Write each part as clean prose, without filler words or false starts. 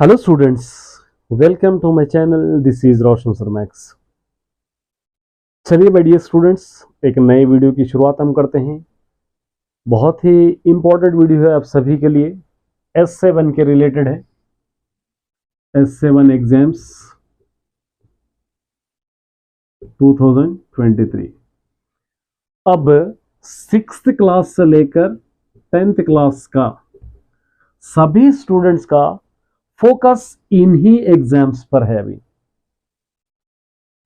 Hello students, welcome to my channel. This is Roshan sir max. चलिए my dear students, एक नए video की शुरुआत हम करते हैं। बहुत ही इंपॉर्टेंट वीडियो है आप सभी के लिए, S7 के रिलेटेड है। S7 exams 2023। अब 6th क्लास से लेकर 10th क्लास का सभी स्टूडेंट्स का फोकस इन्हीं एग्जाम्स पर है। अभी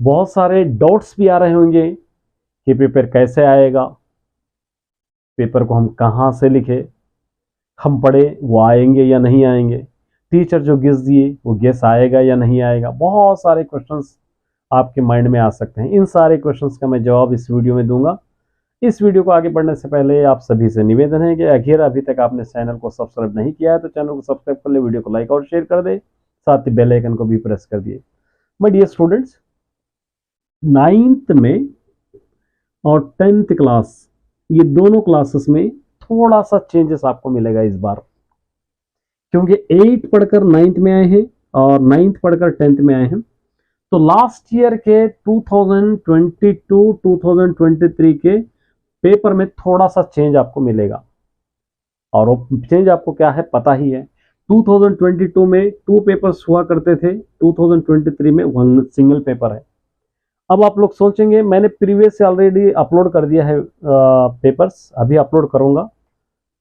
बहुत सारे डाउट्स भी आ रहे होंगे कि पेपर कैसे आएगा, पेपर को हम कहाँ से लिखे, हम पढ़े वो आएंगे या नहीं आएंगे, टीचर जो गेस दिए वो गेस आएगा या नहीं आएगा। बहुत सारे क्वेश्चंस आपके माइंड में आ सकते हैं। इन सारे क्वेश्चंस का मैं जवाब इस वीडियो में दूंगा। इस वीडियो को आगे बढ़ने से पहले आप सभी से निवेदन है कि अगर अभी तक आपने चैनल को सब्सक्राइब नहीं किया है तो चैनल को सब्सक्राइब कर ले, वीडियो को लाइक और शेयर कर दे, साथ ही बेल आइकन को भी प्रेस कर दिए। माय डियर स्टूडेंट्स, 9th में और 10th क्लास, ये दोनों क्लासेस में थोड़ा सा चेंजेस आपको मिलेगा इस बार, क्योंकि 8 पढ़कर 9th में आए हैं और 9th पढ़कर 10th में आए हैं। तो लास्ट ईयर के 2022-2023 के पेपर में थोड़ा सा चेंज आपको मिलेगा, और वो चेंज आपको क्या है पता ही है। 2022 में 2 पेपर्स हुआ करते थे, 2023 में 1 सिंगल पेपर है। अब आप लोग सोचेंगे मैंने प्रीवियस से ऑलरेडी अपलोड कर दिया है पेपर्स, अभी अपलोड करूंगा।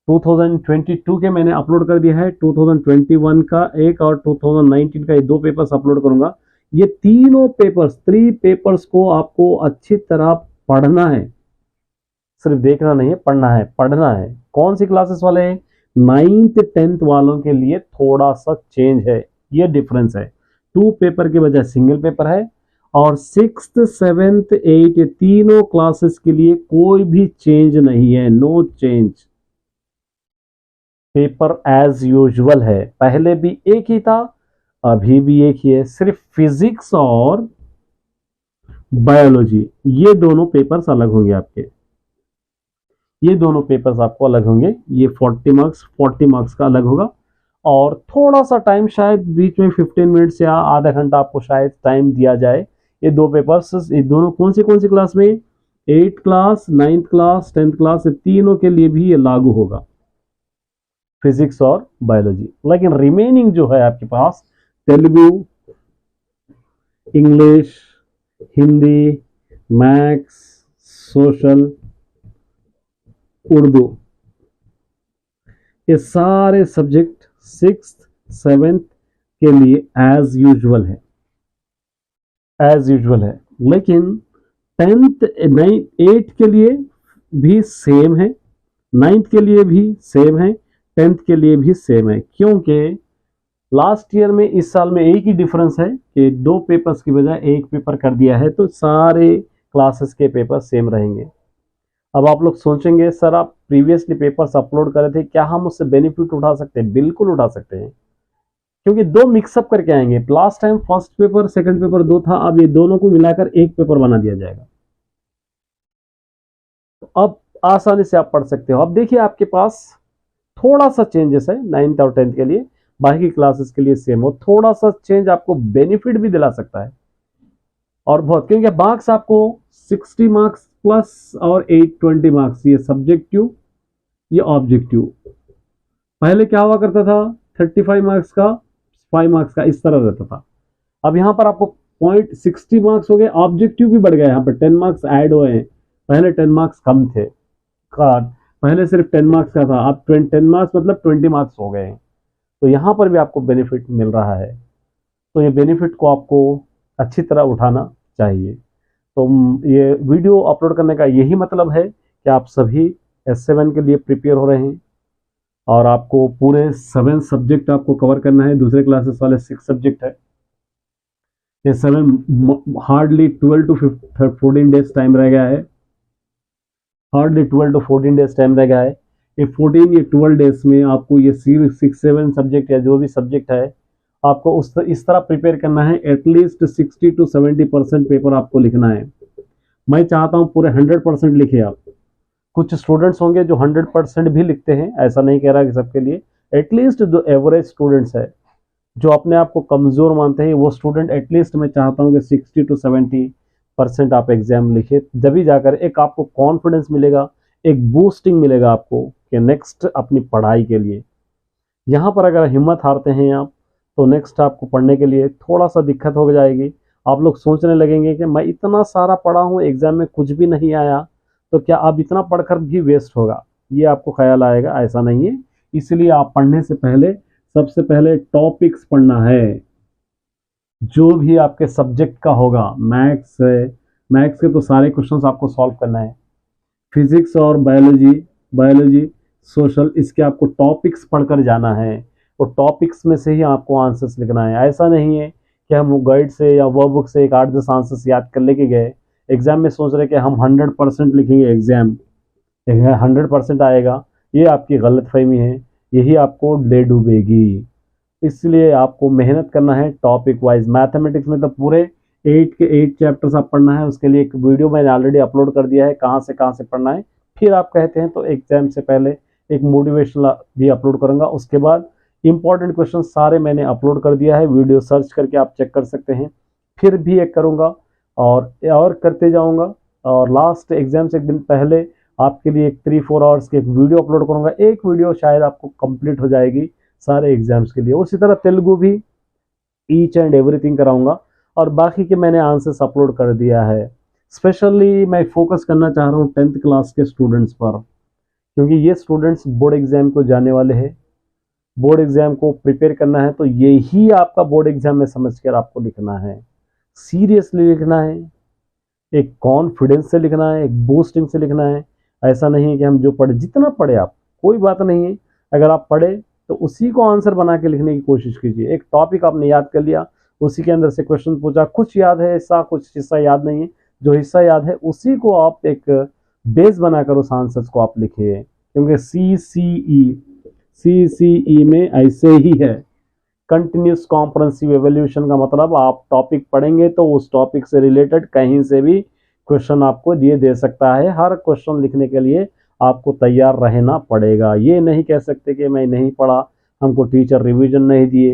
2022 के मैंने अपलोड कर दिया है, 2021 का एक और 2019 का ये 2 पेपर्स अपलोड करूंगा। ये तीनों पेपर्स, 3 पेपर्स को आपको अच्छी तरह पढ़ना है, सिर्फ देखना नहीं है, पढ़ना है। पढ़ना है कौन सी क्लासेस वाले हैं? 9th 10th वालों के लिए थोड़ा सा चेंज है, ये डिफरेंस है। 2 पेपर के बजाय सिंगल पेपर है, और 6th 7th 8th तीनों क्लासेस के लिए कोई भी चेंज नहीं है, no change. Paper as usual है, पहले भी एक ही था, अभी भी एक ही है। सिर्फ फिजिक्स और बायोलॉजी, ये दोनों पेपर्स अलग होंगे आपके, ये दोनों पेपर्स आपको अलग होंगे। ये 40 मार्क्स का अलग होगा, और थोड़ा सा टाइम शायद बीच में 15 मिनट्स या आधा घंटा आपको शायद टाइम दिया जाए। ये 2 पेपर्स, ये दोनों कौन सी क्लास में? 8th class, 9th class, 10th class, तीनों के लिए भी ये लागू होगा, फिजिक्स और बायोलॉजी। लेकिन रिमेनिंग जो है आपके पास, Telugu, English, Hindi, maths, social, Urdu, ये सारे सब्जेक्ट 6th 7th के लिए एज यूजुअल है, एज यूजुअल है। लेकिन 10th 8th के लिए भी सेम है, 9th के लिए भी सेम है, 10th के लिए भी सेम है। क्योंकि लास्ट ईयर में, इस साल में एक ही डिफरेंस है कि 2 पेपर्स की बजाय 1 पेपर कर दिया है, तो सारे क्लासेस के पेपर सेम रहेंगे। अब आप लोग सोचेंगे सर आप प्रीवियसली पेपर्स अपलोड करे थे, क्या हम उससे बेनिफिट उठा सकते हैं? बिल्कुल उठा सकते हैं, क्योंकि 2 मिक्सअप करके आएंगे। Last time first paper second paper 2 था, अब ये दोनों को मिलाकर 1 पेपर बना दिया जाएगा। तो अब आसानी से आप पढ़ सकते हो। अब देखिए आपके पास थोड़ा सा चेंजेस है 9th और 10th के लिए, बाकी क्लासेस के लिए सेम हो। थोड़ा सा चेंज आपको बेनिफिट भी दिला सकता है, और बहुत, क्योंकि मार्क्स आपको 60 मार्क्स प्लस और 820 मार्क्स, ये सब्जेक्टिव, ये ऑब्जेक्टिव। पहले क्या हुआ करता था? 35 मार्क्स का, 5 मार्क्स का, इस तरह रहता था। अब यहाँ पर आपको 60 मार्क्स हो गए, ऑब्जेक्टिव भी बढ़ गया, यहाँ पर 10 मार्क्स ऐड हुए हैं। पहले 10 मार्क्स कम थे, पहले सिर्फ 10 मार्क्स का था, अब 10 मार्क्स मतलब 20 मार्क्स हो गए हैं। तो यहाँ पर भी आपको बेनिफिट मिल रहा है, तो ये बेनिफिट को आपको अच्छी तरह उठाना चाहिए। तो ये वीडियो अपलोड करने का यही मतलब है कि आप सभी S7 के लिए प्रिपेयर हो रहे हैं, और आपको पूरे 7 सब्जेक्ट आपको कवर करना है। दूसरे क्लासेस वाले 6 सब्जेक्ट है, ये 7 हार्डली 12 to 14 डेज टाइम रह गया है, हार्डली 12 to 14 डेज टाइम रह गया है। ये 14 या 12 डेज में आपको ये 6-7 सब्जेक्ट या जो भी सब्जेक्ट है आपको इस तरह प्रिपेयर करना है। एटलीस्ट 60 to 70% पेपर आपको लिखना है। मैं चाहता हूँ पूरे 100% लिखे आप। कुछ स्टूडेंट्स होंगे जो 100% भी लिखते हैं, ऐसा नहीं कह रहा कि सबके लिए, एटलीस्ट जो एवरेज स्टूडेंट्स है जो अपने आप को कमज़ोर मानते हैं वो स्टूडेंट एटलीस्ट मैं चाहता हूँ कि 60 to 70% आप एग्ज़ाम लिखे, जब जाकर एक आपको कॉन्फिडेंस मिलेगा, एक बूस्टिंग मिलेगा आपको कि नेक्स्ट अपनी पढ़ाई के लिए। यहाँ पर अगर हिम्मत हारते हैं आप, तो नेक्स्ट आपको पढ़ने के लिए थोड़ा सा दिक्कत हो जाएगी। आप लोग सोचने लगेंगे कि मैं इतना सारा पढ़ा हूँ, एग्ज़ाम में कुछ भी नहीं आया, तो क्या अब इतना पढ़कर भी वेस्ट होगा, ये आपको ख्याल आएगा। ऐसा नहीं है। इसलिए आप पढ़ने से पहले सबसे पहले टॉपिक्स पढ़ना है, जो भी आपके सब्जेक्ट का होगा। मैथ्स है, मैथ्स के तो सारे क्वेश्चंस आपको सॉल्व करना है। फिजिक्स और बायोलॉजी, सोशल, इसके आपको टॉपिक्स पढ़कर जाना है और टॉपिक्स में से ही आपको आंसर्स लिखना है। ऐसा नहीं है कि हम वो गाइड से या वो बुक से एक 8-10 आंसर्स याद कर लेके गए, एग्जाम में सोच रहे कि हम 100% लिखेंगे, एग्जाम 100% आएगा। ये आपकी गलतफहमी है, यही आपको ले डूबेगी। इसलिए आपको मेहनत करना है टॉपिक वाइज। मैथमेटिक्स में तो पूरे 8 के 8 चैप्टर्स आप पढ़ना है। उसके लिए एक वीडियो मैंने ऑलरेडी अपलोड कर दिया है, कहाँ से पढ़ना है। फिर आप कहते हैं तो एग्जाम से पहले एक मोटिवेशनल भी अपलोड करूँगा। उसके बाद इंपॉर्टेंट क्वेश्चन सारे मैंने अपलोड कर दिया है, वीडियो सर्च करके आप चेक कर सकते हैं। फिर भी एक करूँगा और करते जाऊँगा। और लास्ट एग्जाम से एक दिन पहले आपके लिए एक 3-4 आवर्स की एक वीडियो अपलोड करूँगा। एक वीडियो शायद आपको कंप्लीट हो जाएगी सारे एग्जाम्स के लिए। उसी तरह तेलुगु भी ईच एंड एवरीथिंग कराऊंगा और बाकी के मैंने आंसर्स अपलोड कर दिया है। स्पेशली मैं फोकस करना चाह रहा हूँ 10th क्लास के स्टूडेंट्स पर, क्योंकि ये स्टूडेंट्स बोर्ड एग्जाम को जाने वाले हैं। बोर्ड एग्जाम को प्रिपेयर करना है तो यही आपका बोर्ड एग्जाम में समझकर आपको लिखना है, सीरियसली लिखना है, एक कॉन्फिडेंस से लिखना है, एक बूस्टिंग से लिखना है। ऐसा नहीं है कि हम जो पढ़े, जितना पढ़े आप, कोई बात नहीं है। अगर आप पढ़े तो उसी को आंसर बना के लिखने की कोशिश कीजिए। एक टॉपिक आपने याद कर लिया, उसी के अंदर से क्वेश्चन पूछा, कुछ याद है हिस्सा, कुछ हिस्सा याद नहीं है, जो हिस्सा याद है उसी को आप एक बेस बनाकर उस आंसर्स को आप लिखिए। क्योंकि CCE में ऐसे ही है, कंटिन्यूस कॉम्प्रेहेंसिव एवोल्यूशन का मतलब आप टॉपिक पढ़ेंगे तो उस टॉपिक से रिलेटेड कहीं से भी क्वेश्चन आपको दे सकता है। हर क्वेश्चन लिखने के लिए आपको तैयार रहना पड़ेगा। ये नहीं कह सकते कि मैं नहीं पढ़ा, हमको टीचर रिवीजन नहीं दिए,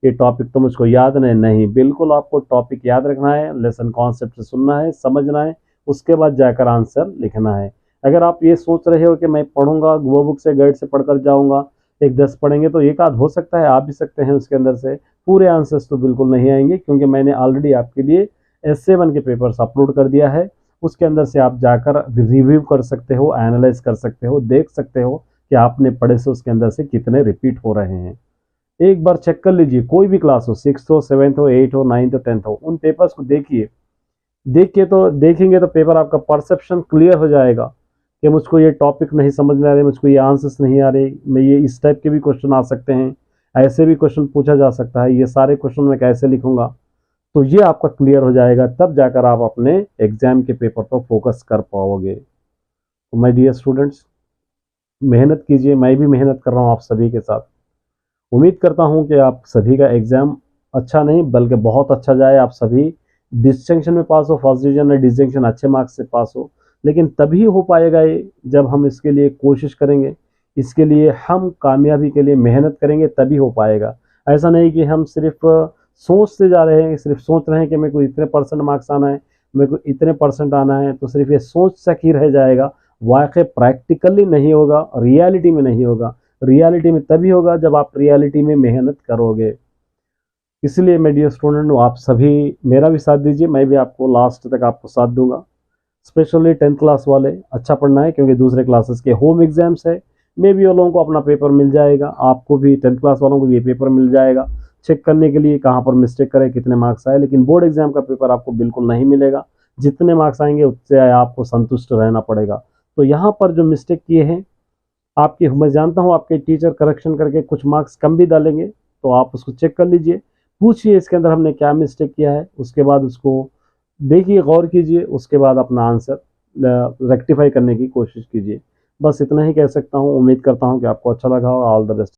ये टॉपिक तो मुझको याद नहीं। बिल्कुल आपको टॉपिक याद रखना है, लेसन कॉन्सेप्ट से सुनना है, समझना है, उसके बाद जाकर आंसर लिखना है। अगर आप ये सोच रहे हो कि मैं पढ़ूंगा वो बुक से, गाइड से पढ़कर जाऊंगा, एक 10 पढ़ेंगे तो एक आध हो सकता है, आ भी सकते हैं उसके अंदर से, पूरे आंसर्स तो बिल्कुल नहीं आएंगे। क्योंकि मैंने ऑलरेडी आपके लिए S7 के पेपर्स अपलोड कर दिया है, उसके अंदर से आप जाकर रिव्यू कर सकते हो, एनालाइज कर सकते हो, देख सकते हो कि आपने पढ़े से उसके अंदर से कितने रिपीट हो रहे हैं। एक बार चेक कर लीजिए, कोई भी क्लास हो, 6th हो, 7th हो, 8th हो, 9th हो, 10th हो, उन पेपर्स को देखिए। देखेंगे तो पेपर आपका परसेप्शन क्लियर हो जाएगा कि मुझको ये टॉपिक नहीं समझ में आ रहे, मुझको ये आंसर्स नहीं आ रहे, मैं ये इस टाइप के भी क्वेश्चन आ सकते हैं, ऐसे भी क्वेश्चन पूछा जा सकता है, ये सारे क्वेश्चन मैं कैसे लिखूंगा। तो ये आपका क्लियर हो जाएगा, तब जाकर आप अपने एग्जाम के पेपर पर फोकस कर पाओगे। तो माय डियर स्टूडेंट्स, मेहनत कीजिए, मैं भी मेहनत कर रहा हूँ आप सभी के साथ। उम्मीद करता हूँ कि आप सभी का एग्जाम अच्छा नहीं बल्कि बहुत अच्छा जाए, आप सभी डिस्टिंक्शन में पास हो, फर्स्ट डिवीजन या डिस्टिंक्शन अच्छे मार्क्स से पास हो। लेकिन तभी हो पाएगा ये जब हम इसके लिए कोशिश करेंगे, इसके लिए हम कामयाबी के लिए मेहनत करेंगे, तभी हो पाएगा। ऐसा नहीं कि हम सिर्फ सोचते जा रहे हैं, सिर्फ सोच रहे हैं कि मेरे को इतने % मार्क्स आना है, मेरे को इतने % आना है, तो सिर्फ ये सोच तक ही रह जाएगा, वाकई प्रैक्टिकली नहीं होगा, रियलिटी में नहीं होगा। रियलिटी में तभी होगा जब आप रियलिटी में मेहनत करोगे। इसलिए मेरे डियर स्टूडेंट, आप सभी मेरा भी साथ दीजिए, मैं भी आपको लास्ट तक आपको साथ दूंगा। स्पेशली 10th क्लास वाले अच्छा पढ़ना है, क्योंकि दूसरे क्लासेस के होम एग्जाम्स है। मे भी वो लोगों को अपना पेपर मिल जाएगा, आपको भी 10th क्लास वालों को भी ये पेपर मिल जाएगा चेक करने के लिए कहाँ पर मिस्टेक करे, कितने मार्क्स आए। लेकिन बोर्ड एग्जाम का पेपर आपको बिल्कुल नहीं मिलेगा, जितने मार्क्स आएंगे उससे आपको संतुष्ट रहना पड़ेगा। तो यहाँ पर जो मिस्टेक किए हैं आपकी, मैं जानता हूँ आपके टीचर करेक्शन करके कुछ मार्क्स कम भी डालेंगे, तो आप उसको चेक कर लीजिए, पूछिए इसके अंदर हमने क्या मिस्टेक किया है, उसके बाद उसको देखिए, गौर कीजिए, उसके बाद अपना आंसर रेक्टिफाई करने की कोशिश कीजिए। बस इतना ही कह सकता हूँ। उम्मीद करता हूँ कि आपको अच्छा लगा हो। All the best.